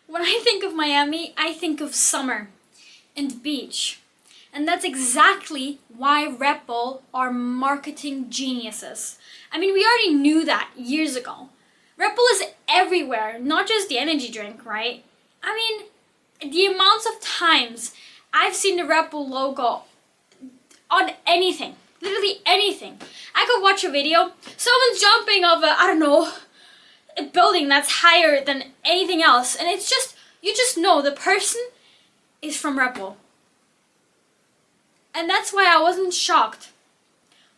When I think of Miami, I think of summer and beach. And that's exactly why Red Bull are marketing geniuses. I mean, we already knew that years ago. Red Bull is everywhere, not just the energy drink, right? I mean, the amounts of times I've seen the Red Bull logo on anything, literally anything. I could watch a video, someone's jumping off a building that's higher than anything else, and it's just, you just know the person is from Red Bull. And that's why I wasn't shocked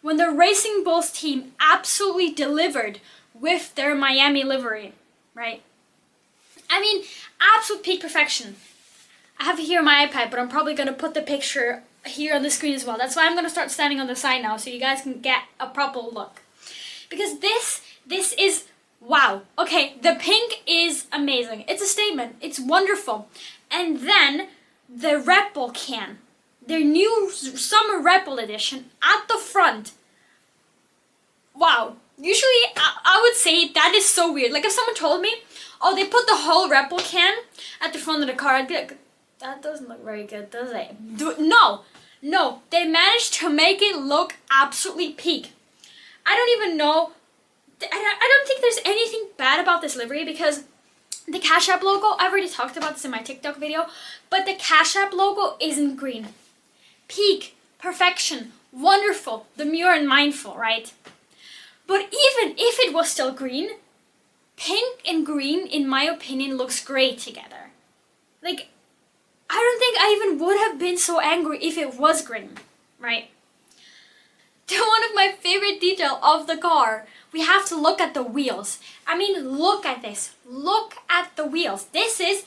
when the Racing Bulls team absolutely delivered with their Miami livery, right? I mean, absolute peak perfection. I have it here on my iPad, but I'm probably going to put the picture here on the screen as well. That's why I'm going to start standing on the side now so you guys can get a proper look. Because this is wow. Okay, the pink is amazing. It's a statement. It's wonderful. And then the Red Bull can. Their new Summer Red Bull edition at the front. Wow. Usually, I would say that is so weird. Like if someone told me, oh, they put the whole Red Bull can at the front of the car, I'd be like, that doesn't look very good, does it? No. They managed to make it look absolutely peak. I don't even know. I don't think there's anything bad about this livery because the Cash App logo, I've already talked about this in my TikTok video, but the Cash App logo isn't green. Peak, perfection, wonderful, demure and mindful, right? But even if it was still green, pink and green, in my opinion, looks great together. Like, I don't think I even would have been so angry if it was green, right? One of my favorite detail of the car, we have to look at the wheels. I mean, look at this. Look at the wheels. This is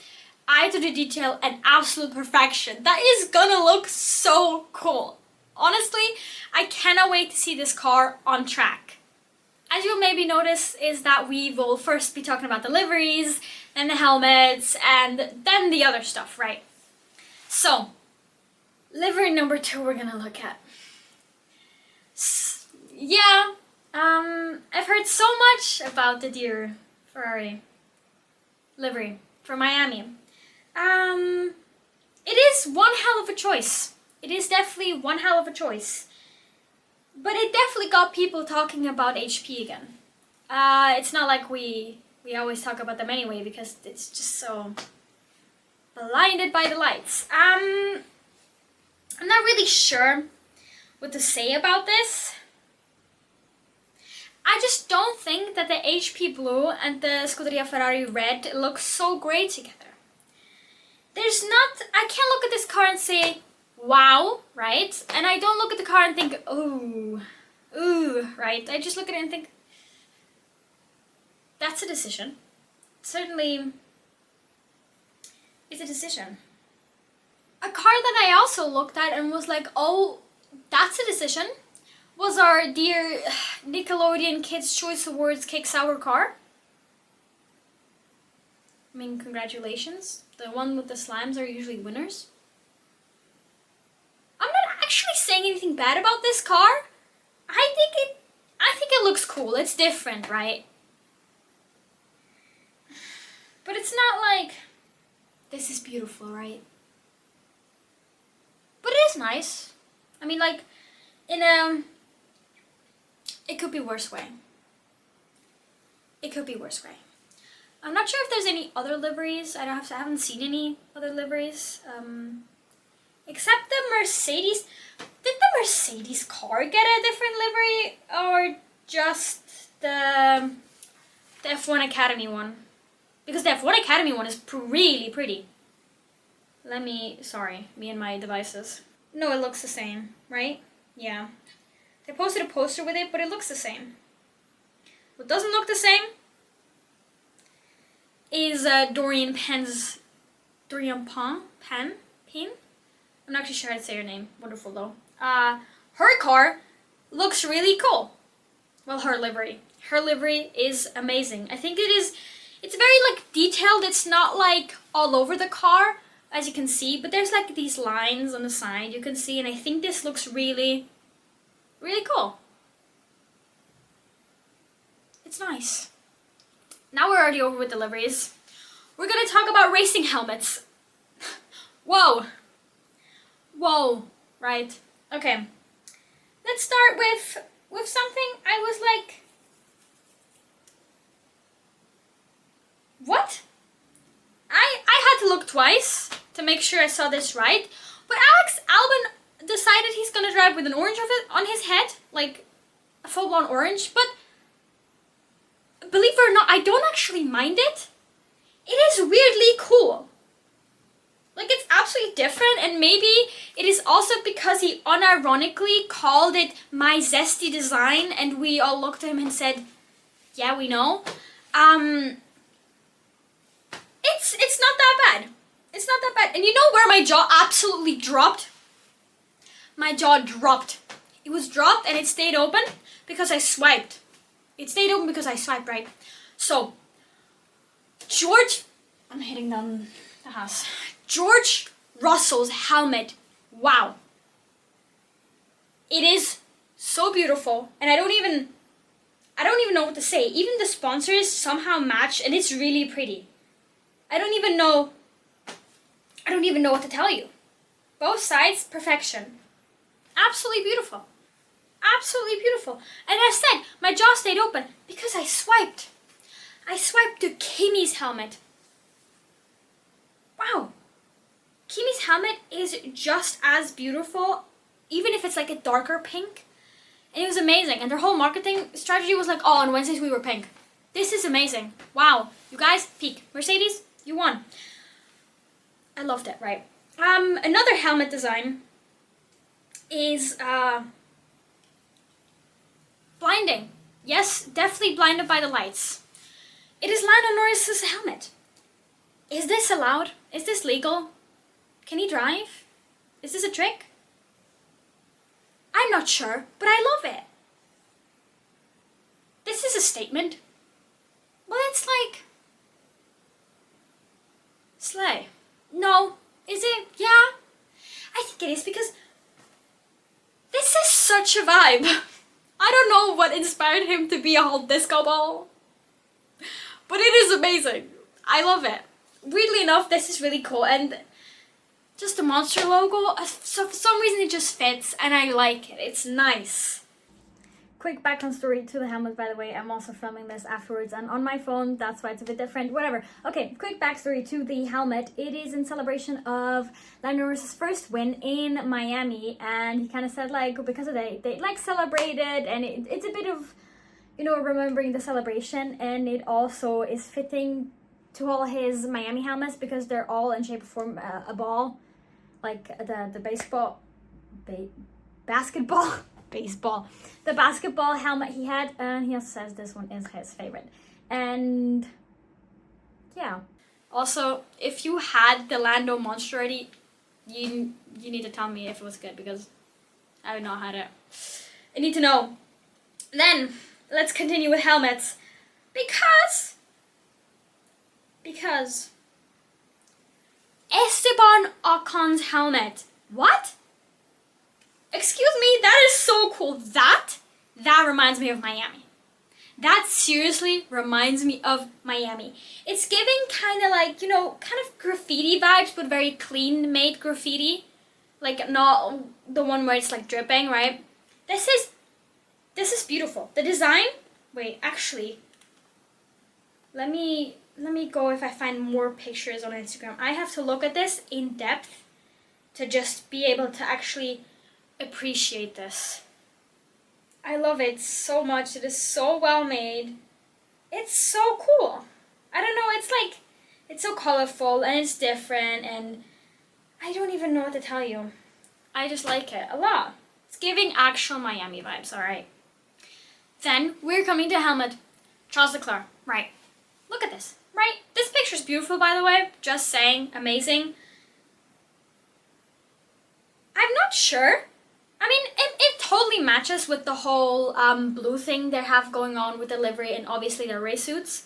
eye to the detail and absolute perfection. That is gonna look so cool. Honestly, I cannot wait to see this car on track. As you'll maybe notice is that we will first be talking about the liveries, then the helmets, and then the other stuff, right? So, livery number 2 we're gonna look at. Yeah, I've heard so much about the dear Ferrari livery for Miami. It is one hell of a choice. It is definitely one hell of a choice. But it definitely got people talking about HP again. It's not like we always talk about them anyway because it's just so blinded by the lights. I'm not really sure what to say about this. I just don't think that the HP Blue and the Scuderia Ferrari Red look so great together. I can't look at this car and say, wow, right? And I don't look at the car and think, ooh, right? I just look at it and think, that's a decision. Certainly, it's a decision. A car that I also looked at and was like, oh, that's a decision, was our dear Nickelodeon Kids' Choice Awards Cake Sour car. I mean, congratulations. The one with the slimes are usually winners. I'm not actually saying anything bad about this car. I think it looks cool. It's different, right? But it's not like, this is beautiful, right? But it is nice. I mean, like, it could be worse way. It could be worse way. I'm not sure if there's any other liveries. I haven't seen any other liveries. Except the Mercedes. Did the Mercedes car get a different livery? Or just the F1 Academy one? Because the F1 Academy one is really pretty. Sorry, me and my devices. No, it looks the same, right? Yeah. They posted a poster with it, but it looks the same. What doesn't look the same is Dorian Penn. I'm not actually sure how to say her name. Wonderful though. Her car looks really cool. Well, her livery. Her livery is amazing. I think it's very like detailed. It's not like all over the car, as you can see, but there's like these lines on the side you can see, and I think this looks really, really cool. It's nice. Now we're already over with the liveries. we're gonna talk about racing helmets. Whoa. Whoa. Right. Okay. Let's start with something I was like, what? I had to look twice to make sure I saw this right. But Alex Albon decided he's gonna drive with an orange of it on his head, like a full-blown orange. But believe it or not, I don't actually mind it. It is weirdly cool. Like, it's absolutely different, and maybe it is also because he unironically called it my zesty design, and we all looked at him and said, yeah, we know. It's not that bad. It's not that bad. And you know where my jaw absolutely dropped? My jaw dropped. It was dropped and it stayed open because I swiped. It stayed open because I swiped, right? So, George, I'm hitting down the house. George Russell's helmet, wow. It is so beautiful, and I don't even know what to say. Even the sponsors somehow match, and it's really pretty. I don't even know what to tell you. Both sides, perfection. Absolutely beautiful. Absolutely beautiful. And as I said, my jaw stayed open because I swiped. I swiped to Kimi's helmet. Wow. Kimi's helmet is just as beautiful, even if it's like a darker pink. And it was amazing. And their whole marketing strategy was like, oh, on Wednesdays we were pink. This is amazing. Wow. You guys, peak. Mercedes, you won. I loved it, right? Another helmet design is blinding. Yes, definitely blinded by the lights. It is Lando Norris's helmet. Is this allowed? Is this legal? Can he drive? Is this a trick? I'm not sure, but I love it. This is a statement. Well, it's like slay. No. Is it? Yeah. I think it is because this is such a vibe. I don't know what inspired him to be a whole disco ball, but it is amazing. I love it. Weirdly enough, this is really cool, and just the monster logo, so for some reason it just fits, and I like it. It's nice. Quick background story to the helmet, by the way. I'm also filming this afterwards and on my phone. That's why it's a bit different. Whatever. Okay, quick backstory to the helmet. It is in celebration of Lando Norris's first win in Miami, and he kind of said like because of they like celebrated, and it's a bit of, you know, remembering the celebration, and it also is fitting to all his Miami helmets because they're all in shape or form a ball, like the basketball helmet he had, and he also says this one is his favorite. And yeah, also if you had the Lando monster already, you need to tell me if it was good, because I would not had it. I need to know. Then let's continue with helmets, because Esteban Ocon's helmet. What? Excuse me, that is so cool. That reminds me of Miami. That seriously reminds me of Miami. It's giving kind of like, you know, kind of graffiti vibes, but very clean made graffiti. Like not the one where it's like dripping, right? This is beautiful. The design, wait, actually, let me go if I find more pictures on Instagram. I have to look at this in depth to just be able to actually appreciate this. I love it so much. It is so well made. It's so cool. I don't know, it's like, it's so colorful and it's different, and I don't even know what to tell you. I just like it a lot. It's giving actual Miami vibes, alright. Then we're coming to helmet. Charles Leclerc, right. Look at this, right? This picture's beautiful, by the way. Just saying, amazing. I'm not sure. I mean, it totally matches with the whole blue thing they have going on with the livery and obviously their race suits.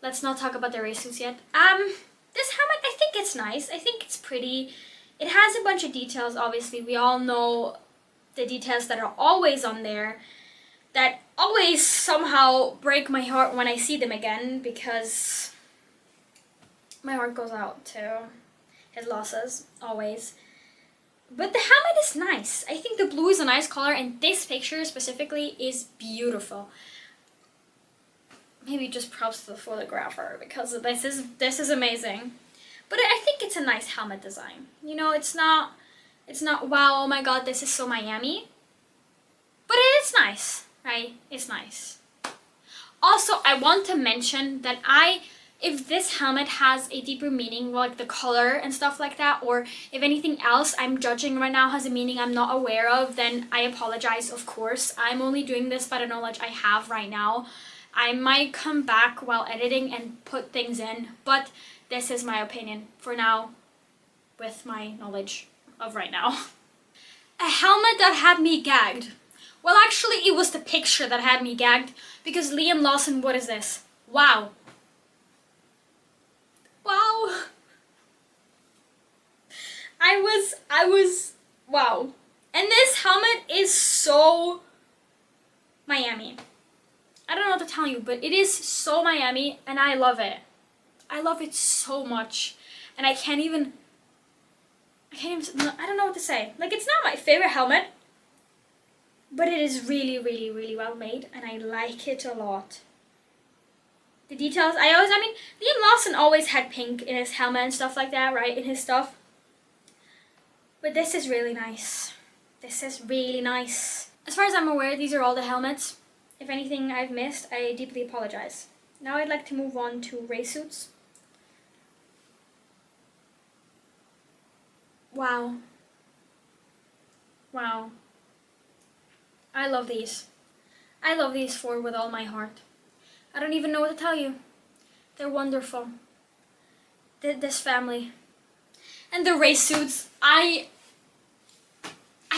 Let's not talk about the race suits yet. This helmet, I think it's nice. I think it's pretty. It has a bunch of details, obviously. We all know the details that are always on there, that always somehow break my heart when I see them again, because My heart goes out to his losses, always. But the helmet is nice. I think the blue is a nice color, and this picture specifically is beautiful. Maybe just props to the photographer, because this is amazing. But I think it's a nice helmet design. You know, it's not wow, oh my god, this is so Miami. But it is nice, right? It's nice. Also, I want to mention that if this helmet has a deeper meaning, like the color and stuff like that, or if anything else I'm judging right now has a meaning I'm not aware of, then I apologize, of course. I'm only doing this by the knowledge I have right now. I might come back while editing and put things in, but this is my opinion for now with my knowledge of right now. A helmet that had me gagged. Well, actually, it was the picture that had me gagged, because Liam Lawson, what is this? Wow. Wow. I was, wow. And this helmet is so Miami. I don't know what to tell you, but it is so Miami, and I love it. I love it so much. And I don't know what to say. Like, it's not my favorite helmet, but it is really, really, really well made, and I like it a lot. The details, Liam Lawson always had pink in his helmet and stuff like that, right, in his stuff. But this is really nice. This is really nice. As far as I'm aware, these are all the helmets. If anything I've missed, I deeply apologize. Now I'd like to move on to Racesuits. Wow. Wow. I love these. I love these four with all my heart. I don't even know what to tell you. They're wonderful. This family. And the Racesuits, I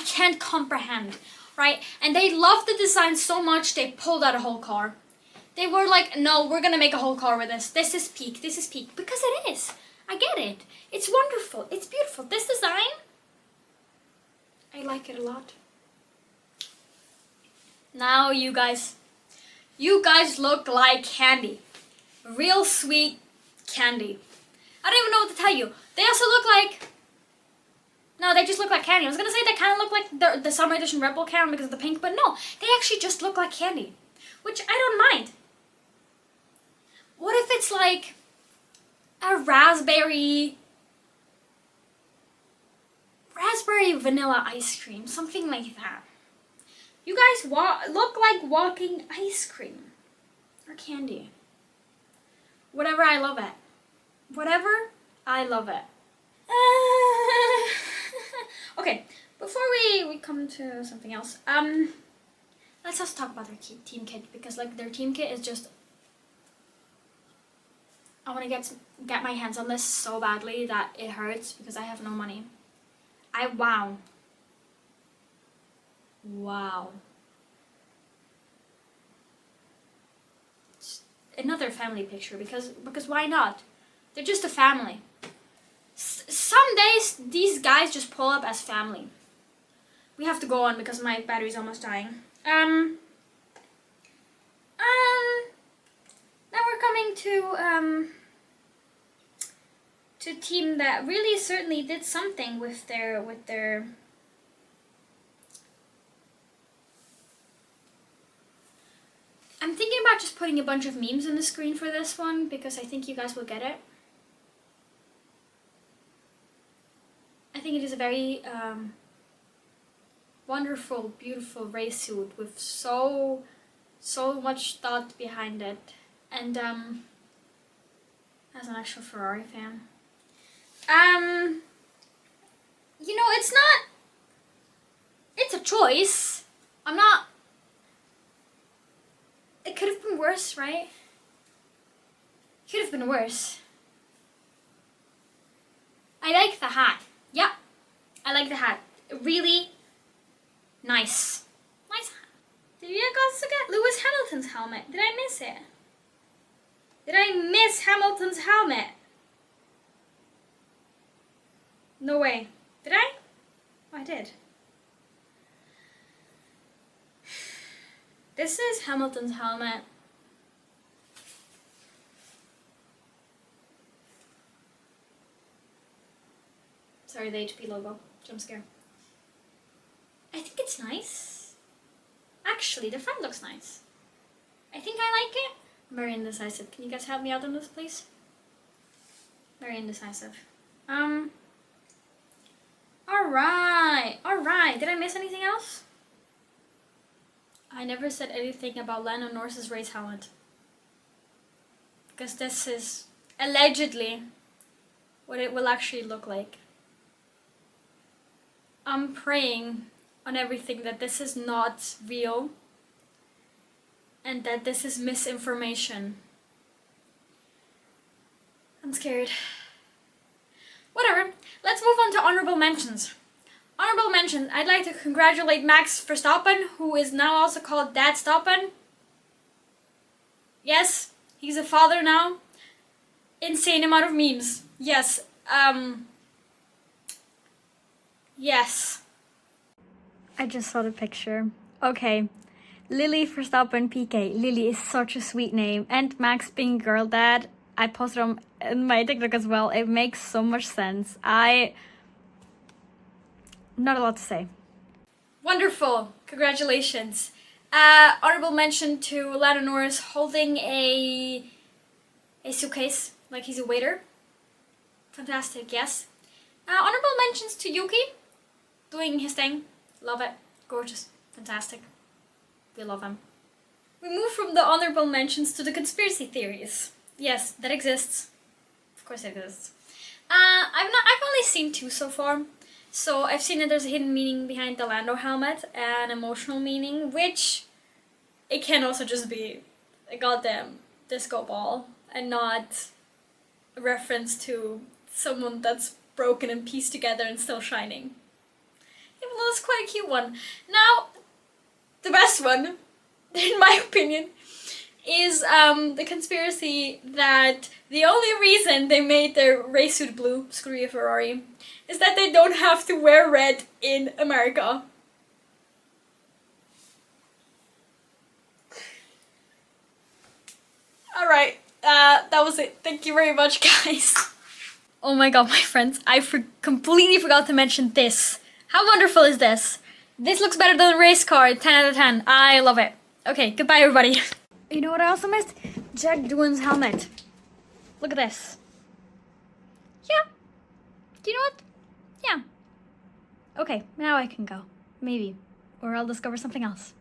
can't comprehend, right? And they loved the design so much, they pulled out a whole car. They were like, no, we're gonna make a whole car with this. This is peak, this is peak. Because it is. I get it. It's wonderful. It's beautiful. This design, I like it a lot. Now you guys look like candy. Real sweet candy. I don't even know what to tell you. They also look like, no, they just look like candy. I was gonna say they kind of look like the Summer Edition Red Bull can because of the pink, but no, they actually just look like candy, which I don't mind. What if it's like a raspberry vanilla ice cream, something like that? You guys look like walking ice cream or candy. Whatever, I love it. Whatever, I love it. Okay, before we come to something else, let's just talk about their team kit, because like their team kit is just, I want to get my hands on this so badly that it hurts because I have no money. Wow. It's another family picture, because why not? They're just a family. Some days these guys just pull up as family. We have to go on because my battery's almost dying. Now we're coming to a team that really certainly did something with their I'm thinking about just putting a bunch of memes on the screen for this one, because I think you guys will get it. I think it is a very wonderful, beautiful race suit with so much thought behind it. And as an actual Ferrari fan, you know, it's a choice. It could have been worse, right? Could have been worse. I like the hat. Yeah, I like the hat. Really nice. Nice hat. Did you guys get Lewis Hamilton's helmet? Did I miss it? Did I miss Hamilton's helmet? No way. Did I? Oh, I did. This is Hamilton's helmet. Sorry, the HP logo. Jump scare. I think it's nice. Actually, the front looks nice. I think I like it. I'm very indecisive. Can you guys help me out on this, please? Very indecisive. Alright. Did I miss anything else? I never said anything about Lando Norris's race helmet. Because this is allegedly what it will actually look like. I'm praying on everything that this is not real and that this is misinformation. I'm scared. Whatever, let's move on to honorable mentions. Honorable mention, I'd like to congratulate Max Verstappen, who is now also called Dad Stoppen. Yes, he's a father now. Insane amount of memes. Yes, yes. I just saw the picture. Okay, Lily Verstappen PK. Lily is such a sweet name. And Max being girl dad, I posted on my TikTok as well. It makes so much sense. Not a lot to say. Wonderful. Congratulations. Honorable mention to Lando Norris holding a suitcase like he's a waiter. Fantastic, yes. Honorable mentions to Yuki doing his thing. Love it. Gorgeous. Fantastic. We love him. We move from the honorable mentions to the conspiracy theories. Yes, that exists. Of course it exists. I've only seen 2 so far. So I've seen that there's a hidden meaning behind the Lando helmet, an emotional meaning, which it can also just be a goddamn disco ball and not a reference to someone that's broken and pieced together and still shining. Even though it's quite a cute one. Now, the best one, in my opinion, is the conspiracy that the only reason they made their race suit blue, screw you Ferrari, is that they don't have to wear red in America. Alright, that was it. Thank you very much, guys. Oh my god, my friends, I completely forgot to mention this. How wonderful is this? This looks better than a race car, 10 out of 10. I love it. Okay, goodbye everybody. You know what I also missed? Jack Doohan's helmet. Look at this. Yeah. Do you know what? Yeah. Okay, now I can go. Maybe. Or I'll discover something else.